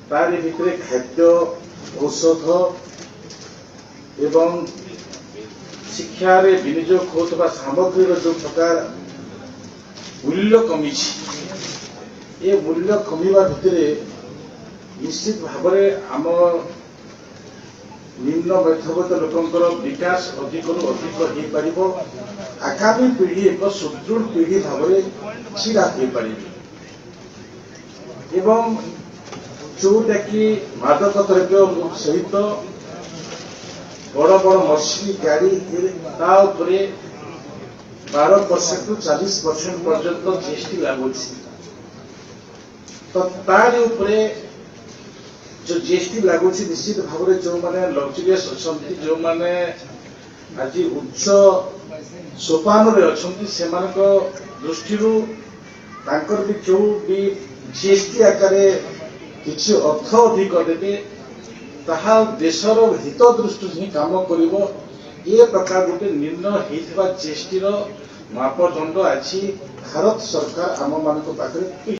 तारी भितर खाद्य औषध एवं शिक्षा रे विनियोग होता सामग्री जो प्रकार मूल्य कमी ये मूल्य कमिवा भितर निश्चित भाव आम निम्न मध्यवित्त लोकंर विकास अधिक अधिक हो पार आगामी पीढ़ी एक सुदृढ़ पीढ़ी भाव छिड़ा हो पार एवं जोटा कि मादक द्रव्य सहित बड़ बड़ मशीन गाड़ी 12% ରୁ 40% पर्यंत जीएसटी लागू तो तारी उपरे जो जीएसटी लागू निश्चित भाव में जो माने लग्जरियस अच्छी जो माने आज उच्च सोपान से दृष्टि भी जो भी जीएसटी आकार किसी अर्थ अधिक देते ताहा देशर हित दृष्टि ही काम करिवो ये प्रकार गोटे निर्णय होता जीएसटी मापदंड आज भारत सरकार आम मान पाखे